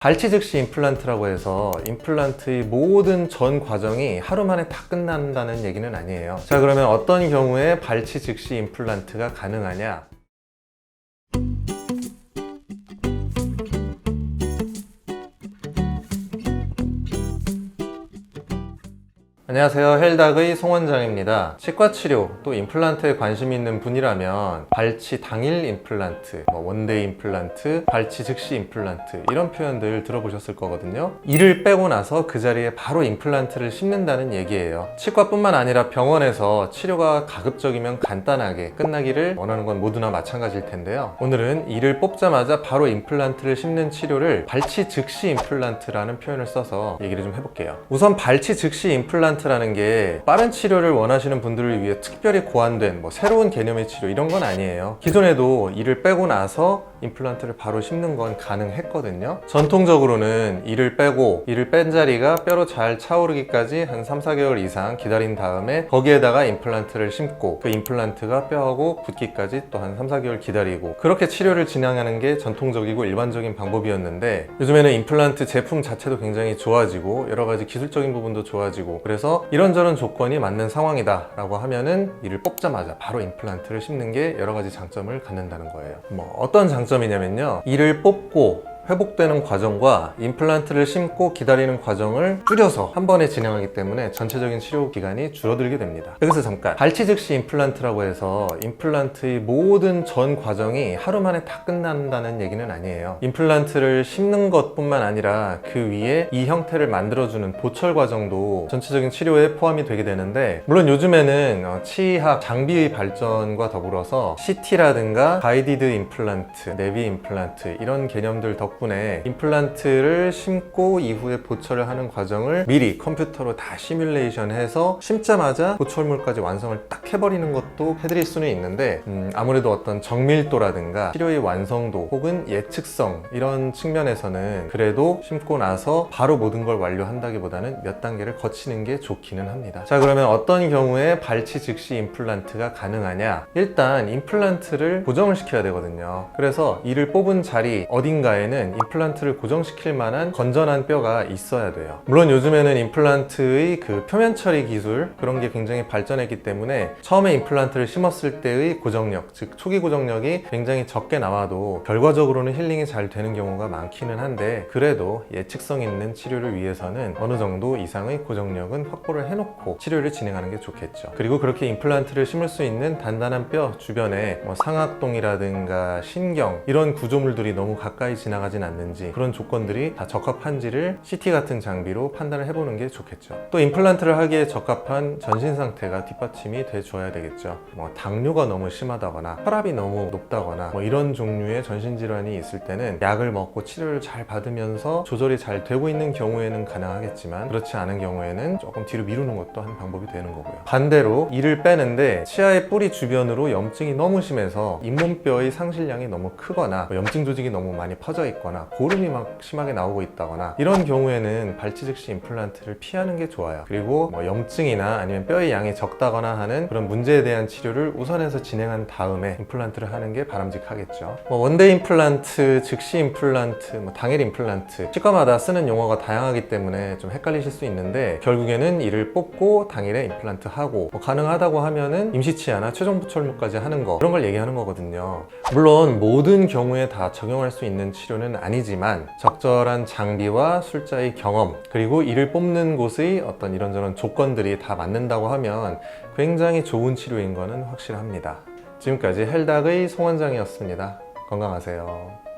발치 즉시 임플란트라고 해서 임플란트의 모든 전 과정이 하루 만에 다 끝난다는 얘기는 아니에요. 자, 그러면 어떤 경우에 발치 즉시 임플란트가 가능하냐? 안녕하세요, 헬닥의 송원장입니다. 치과치료 또 임플란트에 관심 있는 분이라면 발치 당일 임플란트, 원데이 임플란트, 발치 즉시 임플란트 이런 표현들 들어보셨을 거거든요. 이를 빼고 나서 그 자리에 바로 임플란트를 심는다는 얘기예요. 치과뿐만 아니라 병원에서 치료가 가급적이면 간단하게 끝나기를 원하는 건 모두나 마찬가지일 텐데요. 오늘은 이를 뽑자마자 바로 임플란트를 심는 치료를 발치 즉시 임플란트라는 표현을 써서 얘기를 좀 해볼게요. 우선 발치 즉시 임플란트 라는 게 빠른 치료를 원하시는 분들을 위해 특별히 고안된 새로운 개념의 치료 이런 건 아니에요. 기존에도 이를 빼고 나서 임플란트를 바로 심는 건 가능했거든요. 전통적으로는 이를 빼고 이를 뺀 자리가 뼈로 잘 차오르기까지 한 3-4개월 이상 기다린 다음에 거기에다가 임플란트를 심고 그 임플란트가 뼈하고 붙기까지 또 한 3-4개월 기다리고 그렇게 치료를 진행하는 게 전통적이고 일반적인 방법이었는데 요즘에는 임플란트 제품 자체도 굉장히 좋아지고 여러 가지 기술적인 부분도 좋아지고 그래서 이런저런 조건이 맞는 상황이다 라고 하면은 이를 뽑자마자 바로 임플란트를 심는 게 여러 가지 장점을 갖는다는 거예요. 어떤 장점이냐면요, 이를 뽑고 회복되는 과정과 임플란트를 심고 기다리는 과정을 줄여서 한 번에 진행하기 때문에 전체적인 치료 기간이 줄어들게 됩니다. 여기서 잠깐, 발치 즉시 임플란트라고 해서 임플란트의 모든 전 과정이 하루 만에 다 끝난다는 얘기는 아니에요. 임플란트를 심는 것뿐만 아니라 그 위에 이 형태를 만들어주는 보철 과정도 전체적인 치료에 포함이 되게 되는데, 물론 요즘에는 치의학 장비의 발전과 더불어서 CT라든가 가이디드 임플란트, 내비 임플란트 이런 개념들 덕분에 임플란트를 심고 이후에 보철을 하는 과정을 미리 컴퓨터로 다 시뮬레이션해서 심자마자 보철물까지 완성을 딱 해버리는 것도 해드릴 수는 있는데 아무래도 어떤 정밀도라든가 치료의 완성도 혹은 예측성 이런 측면에서는 그래도 심고 나서 바로 모든 걸 완료한다기보다는 몇 단계를 거치는 게 좋기는 합니다. 자, 그러면 어떤 경우에 발치 즉시 임플란트가 가능하냐? 일단 임플란트를 고정을 시켜야 되거든요. 그래서 이를 뽑은 자리 어딘가에는 임플란트를 고정시킬 만한 건전한 뼈가 있어야 돼요. 물론 요즘에는 임플란트의 그 표면 처리 기술 그런 게 굉장히 발전했기 때문에 처음에 임플란트를 심었을 때의 고정력, 즉 초기 고정력이 굉장히 적게 나와도 결과적으로는 힐링이 잘 되는 경우가 많기는 한데, 그래도 예측성 있는 치료를 위해서는 어느 정도 이상의 고정력은 확보를 해놓고 치료를 진행하는 게 좋겠죠. 그리고 그렇게 임플란트를 심을 수 있는 단단한 뼈 주변에 상악동이라든가 신경 이런 구조물들이 너무 가까이 지나가진 않는지, 그런 조건들이 다 적합한지를 CT 같은 장비로 판단을 해보는 게 좋겠죠. 또 임플란트를 하기에 적합한 전신 상태가 뒷받침이 돼 줘야 되겠죠. 당뇨가 너무 심하다거나 혈압이 너무 높다거나 이런 종류의 전신 질환이 있을 때는 약을 먹고 치료를 잘 받으면서 조절이 잘 되고 있는 경우에는 가능하겠지만, 그렇지 않은 경우에는 조금 뒤로 미루는 것도 한 방법이 되는 거고요. 반대로 이를 빼는데 치아의 뿌리 주변으로 염증이 너무 심해서 잇몸뼈의 상실량이 너무 크거나 염증 조직이 너무 많이 퍼져 있거나 고름이 막 심하게 나오고 있다거나 이런 경우에는 발치 즉시 임플란트를 피하는 게 좋아요. 그리고 염증이나 아니면 뼈의 양이 적다거나 하는 그런 문제에 대한 치료를 우선해서 진행한 다음에 임플란트를 하는 게 바람직하겠죠. 원데이 임플란트, 즉시 임플란트, 당일 임플란트 치과마다 쓰는 용어가 다양하기 때문에 좀 헷갈리실 수 있는데, 결국에는 이를 뽑고 당일에 임플란트 하고 가능하다고 하면은 임시치아나 최종 보철물까지 하는 거, 그런 걸 얘기하는 거거든요. 물론 모든 경우에 다 적용할 수 있는 치료는 아니지만 적절한 장비와 술자의 경험 그리고 이를 뽑는 곳의 어떤 이런저런 조건들이 다 맞는다고 하면 굉장히 좋은 치료인 거는 확실합니다. 지금까지 헬닥의 송원장이었습니다. 건강하세요.